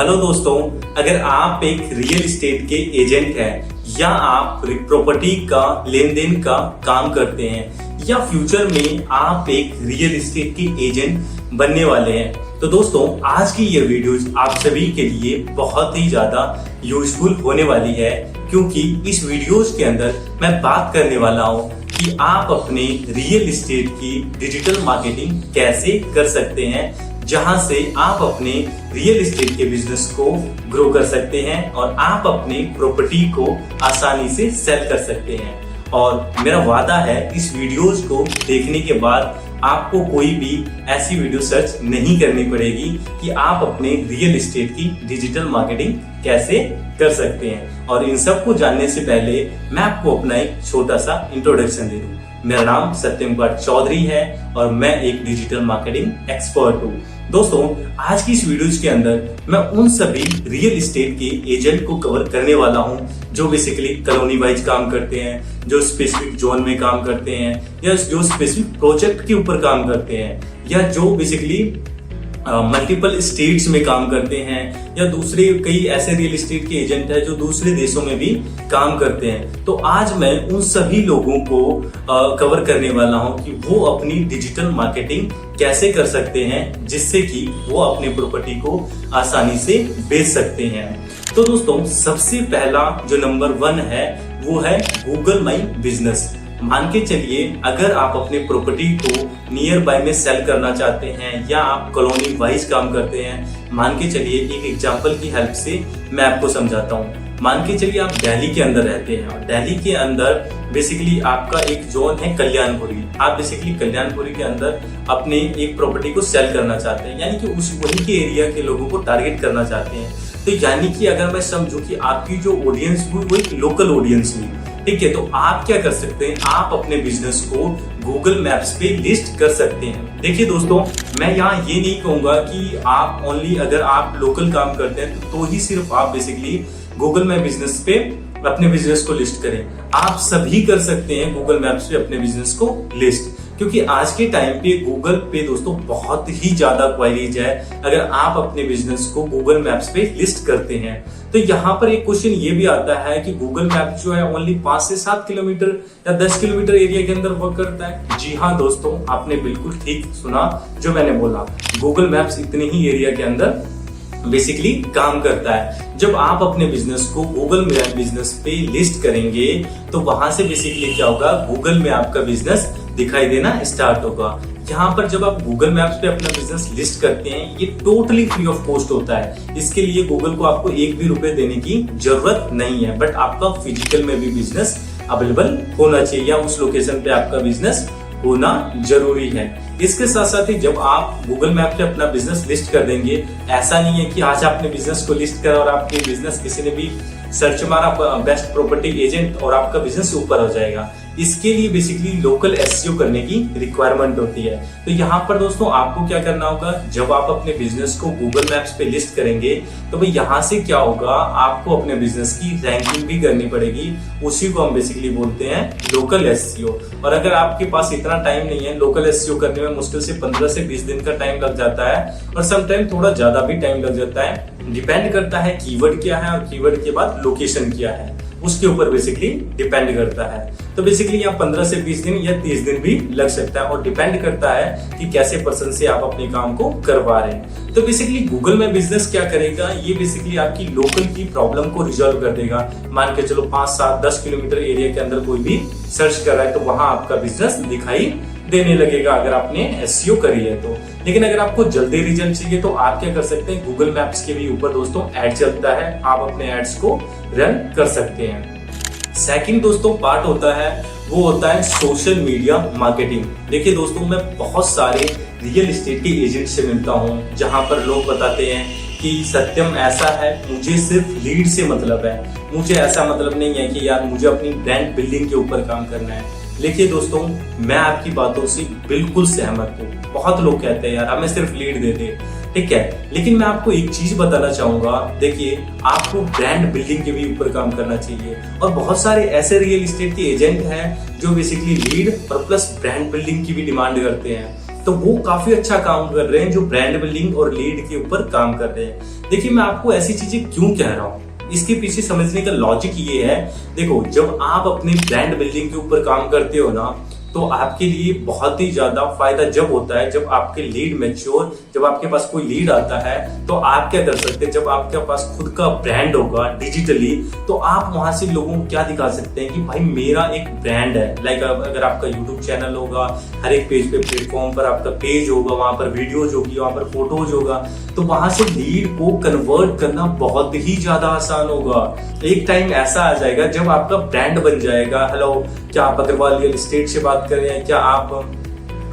Hello दोस्तों, अगर आप एक रियल एस्टेट के एजेंट हैं या आप प्रॉपर्टी का लेन देन का काम करते हैं या फ्यूचर में आप एक रियल एस्टेट के एजेंट बनने वाले हैं, तो दोस्तों आज की ये वीडियोस आप सभी के लिए बहुत ही ज्यादा यूजफुल होने वाली है, क्योंकि इस वीडियोस के अंदर मैं बात करने वाला हूँ कि आप अपने रियल एस्टेट की डिजिटल मार्केटिंग कैसे कर सकते हैं, जहां से आप अपने रियल एस्टेट के बिजनेस को ग्रो कर सकते हैं और आप अपने प्रॉपर्टी को आसानी से सेल कर सकते हैं। और मेरा वादा है इस वीडियोस को देखने के बाद आपको कोई भी ऐसी वीडियो सर्च नहीं करनी पड़ेगी कि आप अपने रियल एस्टेट की डिजिटल मार्केटिंग कैसे कर सकते हैं। और इन सब को जानने से पहले मैं आपको अपना एक छोटा सा इंट्रोडक्शन दे दूं। मेरा नाम सत्यम कुमार चौधरी है और मैं एक डिजिटल मार्केटिंग एक्सपर्ट हूँ। दोस्तों आज की इस वीडियोस के अंदर मैं उन सभी रियल एस्टेट के एजेंट को कवर करने वाला हूँ जो बेसिकली कॉलोनी वाइज काम करते हैं, जो स्पेसिफिक जोन में काम करते हैं या जो स्पेसिफिक प्रोजेक्ट के ऊपर काम करते हैं या जो बेसिकली मल्टीपल स्टेट्स में काम करते हैं या दूसरे कई ऐसे रियल एस्टेट के एजेंट हैं जो दूसरे देशों में भी काम करते हैं। तो आज मैं उन सभी लोगों को कवर करने वाला हूं कि वो अपनी डिजिटल मार्केटिंग कैसे कर सकते हैं जिससे कि वो अपनी प्रॉपर्टी को आसानी से बेच सकते हैं। तो दोस्तों सबसे पहला जो नंबर 1 है वो है गूगल माई बिजनेस। मान के चलिए अगर आप अपने प्रॉपर्टी को नियर बाय में सेल करना चाहते हैं या आप कॉलोनी वाइज काम करते हैं, मान के चलिए एक एग्जांपल की हेल्प से मैं आपको समझाता हूँ। मान के चलिए आप दिल्ली के अंदर रहते हैं और दिल्ली के अंदर बेसिकली आपका एक जोन है कल्याणपुरी। आप बेसिकली कल्याणपुरी के अंदर अपने एक प्रॉपर्टी को सेल करना चाहते हैं, यानी कि उस वही के एरिया के लोगों को टारगेट करना चाहते हैं। तो यानी कि अगर मैं समझूं कि आपकी जो ऑडियंस हुई वो एक लोकल ऑडियंस हुई, ठीक है, तो आप क्या कर सकते हैं, आप अपने बिजनेस को गूगल मैप्स पे लिस्ट कर सकते हैं। देखिए दोस्तों, मैं यहाँ ये नहीं कहूंगा कि आप ओनली अगर आप लोकल काम करते हैं तो ही सिर्फ आप बेसिकली गूगल मैप बिजनेस पे अपने बिजनेस को लिस्ट करें। आप सभी कर सकते हैं गूगल मैप्स पे अपने बिजनेस को लिस्ट, क्योंकि आज के टाइम पे गूगल पे दोस्तों बहुत ही ज्यादा क्वायरीज है अगर आप अपने बिजनेस को गूगल मैप्स पे लिस्ट करते हैं। तो यहाँ पर एक क्वेश्चन ये भी आता है कि गूगल मैप जो है ओनली 5 से 7 किलोमीटर या 10 किलोमीटर एरिया के अंदर वर्क करता है। जी हाँ दोस्तों, आपने बिल्कुल ठीक सुना जो मैंने बोला, गूगल मैप्स इतने ही एरिया के अंदर बेसिकली काम करता है। जब आप अपने बिजनेस को गूगल मैप बिजनेस पे लिस्ट करेंगे तो वहां से बेसिकली क्या होगा, गूगल में आपका बिजनेस दिखाई देना स्टार्ट होगा। यहाँ पर जब आप गूगल मैप्स पे अपना बिजनेस लिस्ट करते हैं ये टोटली फ्री ऑफ कॉस्ट होता है। इसके लिए गूगल को आपको एक भी रुपए देने की जरूरत नहीं है, बट आपका फिजिकल में भी बिजनेस अवेलेबल होना चाहिए या उस लोकेशन पे आपका बिजनेस होना जरूरी है। इसके साथ साथ ही जब आप गूगल मैप पे अपना बिजनेस लिस्ट कर देंगे, ऐसा नहीं है कि आज आपने बिजनेस को लिस्ट करा और आपके बिजनेस किसी ने भी सर्च मारा बेस्ट प्रॉपर्टी एजेंट और आपका बिजनेस ऊपर हो जाएगा। इसके लिए बेसिकली लोकल एसईओ करने की रिक्वायरमेंट होती है। तो यहाँ पर दोस्तों आपको क्या करना होगा, जब आप अपने बिजनेस को गूगल मैप्स पे लिस्ट करेंगे तो भाई यहाँ से क्या होगा, आपको अपने बिजनेस की रैंकिंग भी करनी पड़ेगी। उसी को हम बेसिकली बोलते हैं लोकल एसईओ। और अगर आपके पास इतना टाइम नहीं है, लोकल एसईओ करने में मुश्किल से 15 से 20 दिन का टाइम लग जाता है और समटाइम थोड़ा ज्यादा भी टाइम लग जाता है, डिपेंड करता है कीवर्ड क्या है और कीवर्ड के बाद लोकेशन क्या है, उसके ऊपर बेसिकली डिपेंड करता है। तो बेसिकली यहाँ 15 से 20 दिन या 30 दिन भी लग सकता है और डिपेंड करता है कि कैसे पर्सन से आप अपने काम को करवा रहे हैं। तो बेसिकली गूगल में बिजनेस क्या करेगा, ये बेसिकली आपकी लोकल की प्रॉब्लम को रिजॉल्व कर देगा। मान के चलो 5, 7, 10 किलोमीटर एरिया के अंदर कोई भी सर्च कर रहा है तो वहां आपका बिजनेस दिखाई देने लगेगा अगर आपने एसईओ करी है तो। लेकिन अगर आपको जल्दी रिजल्ट चाहिए तो आप क्या कर सकते हैं, गूगल मैप्स के भी ऊपर दोस्तों एड चलता है, आप अपने एड्स को रन कर सकते हैं। सेकंड दोस्तों पार्ट होता है वो होता है सोशल मीडिया मार्केटिंग। देखिए दोस्तों, मैं बहुत सारे रियल एस्टेट के एजेंट से मिलता हूँ जहां पर लोग बताते हैं कि सत्यम ऐसा है, मुझे सिर्फ लीड से मतलब है, मुझे ऐसा मतलब नहीं है कि यार मुझे अपनी ब्रांड बिल्डिंग के ऊपर काम करना है। देखिए दोस्तों, मैं आपकी बातों से बिल्कुल सहमत हूँ। बहुत लोग कहते हैं यार हमें सिर्फ लीड दे दे, ठीक है, लेकिन मैं आपको एक चीज बताना चाहूंगा। देखिए, आपको ब्रांड बिल्डिंग के भी ऊपर काम करना चाहिए और बहुत सारे ऐसे रियल एस्टेट के एजेंट हैं जो बेसिकली लीड और प्लस ब्रांड बिल्डिंग की भी डिमांड करते हैं। तो वो काफी अच्छा काम कर रहे हैं जो ब्रांड बिल्डिंग और लीड के ऊपर काम कर रहे हैं। देखिए मैं आपको ऐसी चीजें क्यों कह रहा हूँ, इसके पीछे समझने का लॉजिक ये है। देखो जब आप अपने ब्रांड बिल्डिंग के ऊपर काम करते हो ना, तो आपके लिए बहुत ही ज्यादा फायदा जब होता है जब आपके लीड मैच्योर, जब आपके पास कोई लीड आता है तो आप क्या कर सकते हैं, जब आपके पास खुद का ब्रांड होगा डिजिटली, तो आप वहां से लोगों को क्या दिखा सकते हैं कि भाई मेरा एक ब्रांड है। लाइक अगर आपका यूट्यूब चैनल होगा, हर एक पेज पे प्लेटफॉर्म पर आपका पेज होगा, वहां पर वीडियोज होगी, वहां पर फोटोज होगा, तो वहां से लीड को कन्वर्ट करना बहुत ही ज्यादा आसान होगा। एक टाइम ऐसा आ जाएगा जब आपका ब्रांड बन जाएगा। हेलो, क्या आप अग्रवाल रियल एस्टेट से बात कर रहे हैं, क्या आप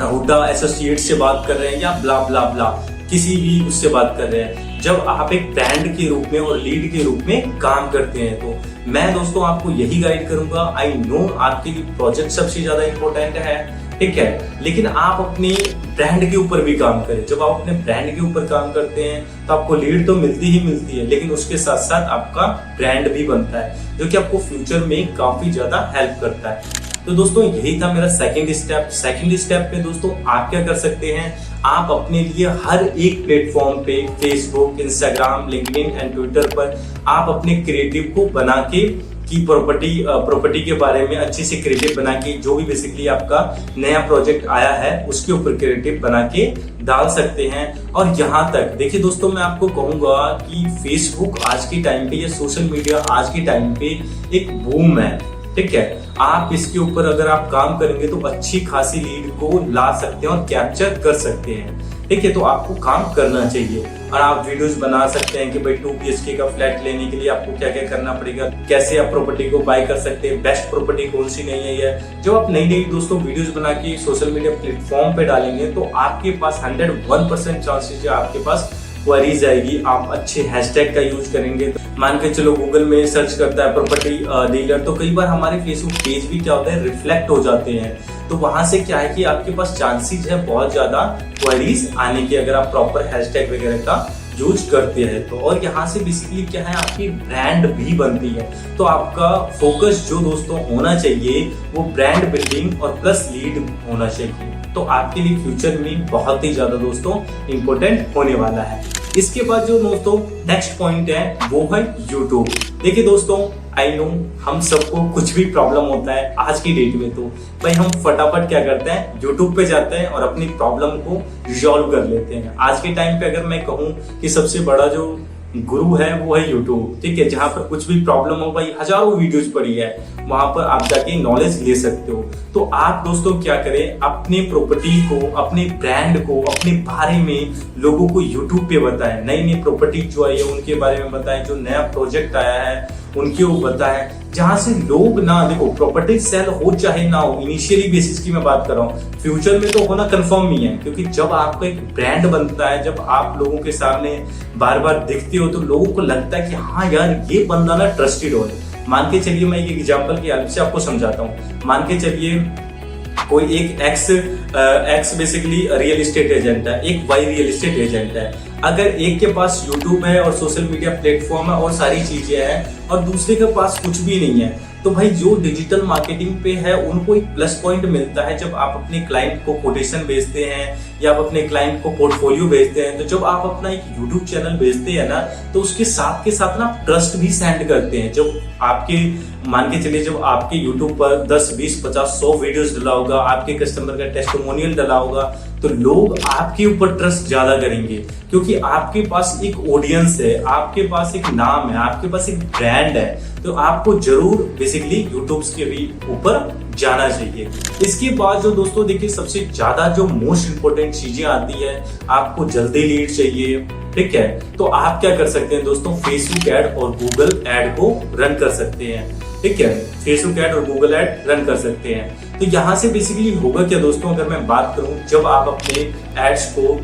हुडा एसोसिएट से बात कर रहे हैं, या ब्ला ब्ला ब्ला किसी भी उससे बात कर रहे हैं। जब आप एक ब्रांड के रूप में और लीड के रूप में काम करते हैं तो मैं दोस्तों आपको यही गाइड करूंगा। आई नो आपके लिए प्रोजेक्ट सबसे ज्यादा इंपॉर्टेंट है, ठीक है, लेकिन आप अपने ब्रांड के ऊपर भी काम करें। जब आप अपने ब्रांड के ऊपर काम करते हैं तो आपको लीड तो मिलती ही मिलती है, लेकिन उसके साथ साथ आपका ब्रांड भी बनता है जो कि आपको फ्यूचर में काफी ज्यादा हेल्प करता है। तो दोस्तों यही था मेरा सेकंड स्टेप। सेकंड स्टेप पे दोस्तों आप क्या कर सकते हैं, आप अपने लिए हर एक प्लेटफॉर्म पे Facebook, Instagram, LinkedIn and Twitter पर आप अपने क्रिएटिव को बना के की प्रॉपर्टी के बारे में अच्छे से क्रिएटिव बना के, जो भी बेसिकली आपका नया प्रोजेक्ट आया है उसके ऊपर क्रिएटिव बना के डाल सकते हैं। और यहाँ तक देखिए दोस्तों मैं आपको कहूंगा कि फेसबुक आज के टाइम पे या सोशल मीडिया आज के टाइम पे एक बूम है, ठीक है। आप इसके ऊपर अगर आप काम करेंगे तो अच्छी खासी लीड को ला सकते हैं और कैप्चर कर सकते हैं, ठीक है। तो आपको काम करना चाहिए और आप वीडियोस बना सकते हैं कि भाई 2 BHK का फ्लैट लेने के लिए आपको क्या क्या करना पड़ेगा, कैसे आप प्रॉपर्टी को बाय कर सकते हैं, बेस्ट प्रॉपर्टी कौन सी नहीं है। जब आप नई नई दोस्तों वीडियोस बना के सोशल मीडिया प्लेटफॉर्म पे डालेंगे तो आपके पास 101% चांसेस है आपके पास क्वेरीज आएगी। आप अच्छे हैशटैग का यूज करेंगे तो मान के चलो गूगल में सर्च करता है प्रॉपर्टी डीलर, तो कई बार हमारे फेसबुक पेज भी क्या होता है रिफ्लेक्ट हो जाते हैं। तो वहां से क्या है कि आपके पास चांसेस है बहुत ज्यादा क्वेरीज आने की अगर आप प्रॉपर हैशटैग वगैरह का यूज करते हैं तो। और यहाँ से बेसिकली क्या है आपकी ब्रांड भी बनती है। तो आपका फोकस जो दोस्तों होना चाहिए वो ब्रांड बिल्डिंग और प्लस लीड होना चाहिए। तो आपके लिए फ्यूचर में बहुत ही ज्यादा दोस्तों इंपॉर्टेंट होने वाला है। इसके बाद जो दोस्तों नेक्स्ट पॉइंट है वो है यूट्यूब। देखिए दोस्तों आई नो हम सबको कुछ भी प्रॉब्लम होता है आज की डेट में, तो भाई हम फटाफट क्या करते हैं यूट्यूब पे जाते हैं और अपनी प्रॉब्लम को रिजॉल्व कर लेते हैं। आज के टाइम पे अगर मैं कहूँ कि सबसे बड़ा जो गुरु है वो है यूट्यूब, ठीक है। जहां पर कुछ भी प्रॉब्लम हो भाई हजारों वीडियोस पड़ी है, वहां पर आप जाके नॉलेज ले सकते हो। तो आप दोस्तों क्या करें, अपने प्रॉपर्टी को, अपने ब्रांड को, अपने बारे में लोगों को यूट्यूब पे बताएं। नई नई प्रॉपर्टी जो आई है उनके बारे में बताएं, जो नया प्रोजेक्ट आया है उनके ऊपर बताएं, जहां से लोग ना, देखो प्रॉपर्टी सेल हो चाहे ना हो, इनिशियली बेसिस की मैं बात कर रहा हूँ, फ्यूचर में तो होना कंफर्म ही है। क्योंकि जब आपका एक ब्रांड बनता है, जब आप लोगों के सामने बार बार दिखते हो तो लोगों को लगता है कि हाँ यार ये बंदा ना ट्रस्टेड हो। मान के चलिए मैं एक एग्जांपल की हेल्प से आपको समझाता हूँ। मान के चलिए कोई एक x basically real estate agent है, एक वाई रियल एस्टेट एजेंट है। अगर एक के पास यूट्यूब है और सोशल मीडिया प्लेटफॉर्म है और सारी चीजें हैं और दूसरे के पास कुछ भी नहीं है, तो भाई जो डिजिटल मार्केटिंग पे है उनको एक प्लस पॉइंट मिलता है जब आप अपने क्लाइंट को कोटेशन भेजते हैं या आप अपने क्लाइंट को पोर्टफोलियो भेजते हैं। तो जब आप अपना एक यूट्यूब चैनल भेजते हैं ना, तो उसके साथ ना ट्रस्ट भी सेंड करते हैं। जब आपके मान के चलिए जब आपके यूट्यूब पर 10, 20, 50, 100 वीडियोस डला होगा, आपके कस्टमर का टेस्टिमोनियल डला होगा, तो लोग आपके ऊपर ट्रस्ट ज्यादा करेंगे क्योंकि आपके पास एक ऑडियंस है, आपके पास एक नाम है, आपके पास एक ब्रांड है। तो आपको जरूर बेसिकली यूट्यूब के भी ऊपर जाना चाहिए। इसके बाद जो दोस्तों देखिए सबसे ज्यादा जो मोस्ट इंपोर्टेंट चीजें आती है, आपको जल्दी लीड चाहिए, ठीक है। तो आप क्या कर सकते हैं दोस्तों, फेसबुक एड और गूगल एड को रन कर सकते हैं, ठीक है। फेसबुक एड और गूगल एड रन कर सकते हैं। तो यहाँ से बेसिकली होगा क्या दोस्तों, अगर मैं बात करूं, जब आप अपने एड्स को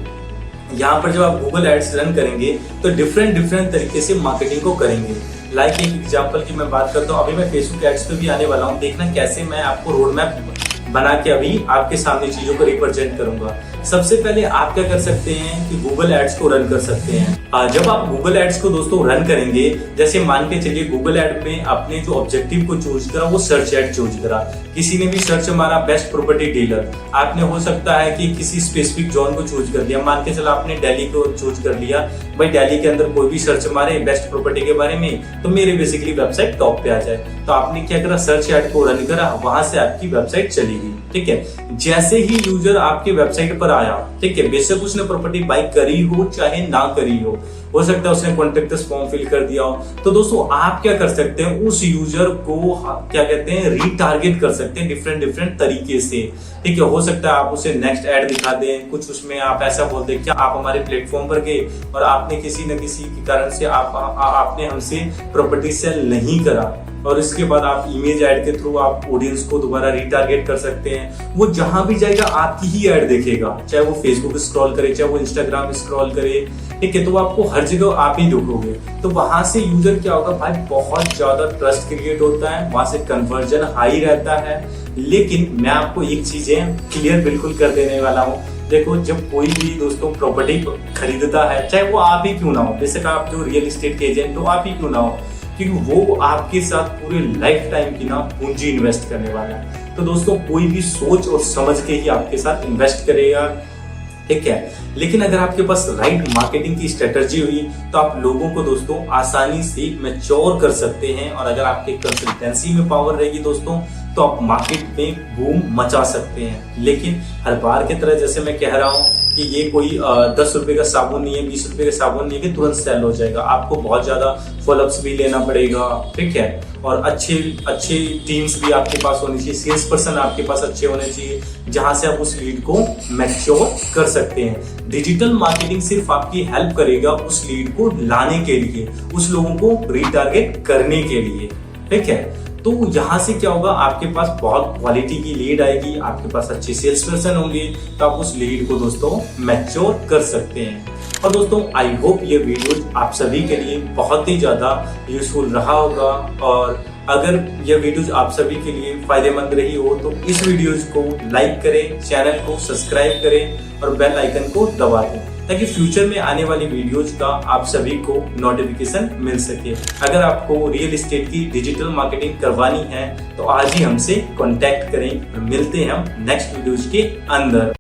यहाँ पर जब आप गूगल एड्स रन करेंगे तो डिफरेंट तरीके से मार्केटिंग को करेंगे। लाइक एक एग्जांपल की मैं बात करता हूँ, अभी मैं फेसबुक एड्स पे भी आने वाला हूँ, देखना कैसे मैं आपको रोड मैप बना के अभी आपके सामने चीजों को रिप्रेजेंट करूंगा। सबसे पहले आप क्या कर सकते हैं कि गूगल एड्स को रन कर सकते हैं। जब आप गूगल एड्स को दोस्तों रन करेंगे, जैसे मान के चलिए गूगल एड में आपने जो ऑब्जेक्टिव को चूज करा वो सर्च एड चूज करा, किसी ने भी सर्च मारा बेस्ट प्रॉपर्टी डीलर, आपने हो सकता है कि किसी स्पेसिफिक जोन को चूज कर लिया, मान के चला आपने दिल्ली को चूज कर लिया, भाई दिल्ली के अंदर कोई भी सर्च मारे बेस्ट प्रॉपर्टी के बारे में तो मेरी बेसिकली वेबसाइट टॉप पे आ जाए। तो आपने क्या करा, सर्च एड को रन करा, वहां से आपकी वेबसाइट चली गई। ठीक है, जैसे ही यूजर आपके वेबसाइट पर आया, ठीक है, बेशक उसने प्रॉपर्टी बाय करी हो चाहे ना करी हो सकता है उसने कॉन्टेक्ट फॉर्म फिल कर दिया हो, तो दोस्तों आप क्या कर सकते हैं, उस यूजर को क्या कहते हैं रीटारगेट कर सकते हैं डिफरेंट तरीके से। ठीक है, हो सकता है आप उसे नेक्स्ट ऐड दिखा दें, कुछ उसमें आप ऐसा बोल दें कि आप हमारे प्लेटफॉर्म पर गए और आपने किसी न किसी के कारण से आपने हमसे प्रॉपर्टी सेल नहीं करा, और इसके बाद आप इमेज ऐड के थ्रू आप ऑडियंस को दोबारा रीटारगेट कर सकते हैं। वो जहां भी जाएगा आपकी ही ऐड देखेगा, चाहे वो फेसबुक स्क्रॉल करे चाहे वो इंस्टाग्राम स्क्रॉल करे। ठीक है, तो आपको हर जगह आप ही दिखोगे, तो वहां से यूजर क्या होगा भाई, बहुत ज्यादा ट्रस्ट क्रिएट होता है, वहां से कन्वर्जन हाई रहता है। लेकिन मैं आपको एक चीजें क्लियर बिल्कुल कर देने वाला हूँ, देखो जब कोई भी दोस्तों प्रॉपर्टी खरीदता है, चाहे वो आप ही क्यों ना हो, बेशक आप जो रियल एस्टेट के एजेंट हो आप ही क्यों ना हो, क्योंकि वो आपके साथ पूरे लाइफ टाइम की ना पूंजी इन्वेस्ट करने वाला है। तो दोस्तों कोई भी सोच और समझ के ही आपके साथ इन्वेस्ट करेगा। ठीक है, लेकिन अगर आपके पास राइट मार्केटिंग की स्ट्रेटजी हुई तो आप लोगों को दोस्तों आसानी से मैच्योर कर सकते हैं, और अगर आपके कंसल्टेंसी में पावर रहेगी दोस्तों तो आप मार्केट में बूम मचा सकते हैं। लेकिन हर बार की तरह जैसे मैं कह रहा हूँ कि ये कोई 10 रुपए का साबुन नहीं है, 20 रुपए का साबुन नहीं है कि तुरंत सेल हो जाएगा, आपको बहुत ज्यादा फॉलोअप्स भी लेना पड़ेगा। ठीक है, और अच्छे टीम्स भी आपके पास होनी चाहिए, सेल्स पर्सन आपके पास अच्छे होने चाहिए, जहां से आप उस लीड को मैच्योर कर सकते हैं। डिजिटल मार्केटिंग सिर्फ आपकी हेल्प करेगा उस लीड को लाने के लिए, उस लोगों को रीटारगेट करने के लिए। ठीक है, तो यहाँ से क्या होगा, आपके पास बहुत क्वालिटी की लीड आएगी, आपके पास अच्छे सेल्स पर्सन होंगे, तो आप उस लीड को दोस्तों मैच्योर कर सकते हैं। और दोस्तों आई होप ये वीडियो आप सभी के लिए बहुत ही ज्यादा यूजफुल रहा होगा, और अगर यह वीडियो आप सभी के लिए फायदेमंद रही हो तो इस वीडियो को लाइक करें, चैनल को सब्सक्राइब करें और बेल आइकन को दबा दें, ताकि फ्यूचर में आने वाली वीडियोज का आप सभी को नोटिफिकेशन मिल सके। अगर आपको रियल एस्टेट की डिजिटल मार्केटिंग करवानी है तो आज ही हमसे कांटेक्ट करें, और मिलते हैं हम नेक्स्ट वीडियोज के अंदर।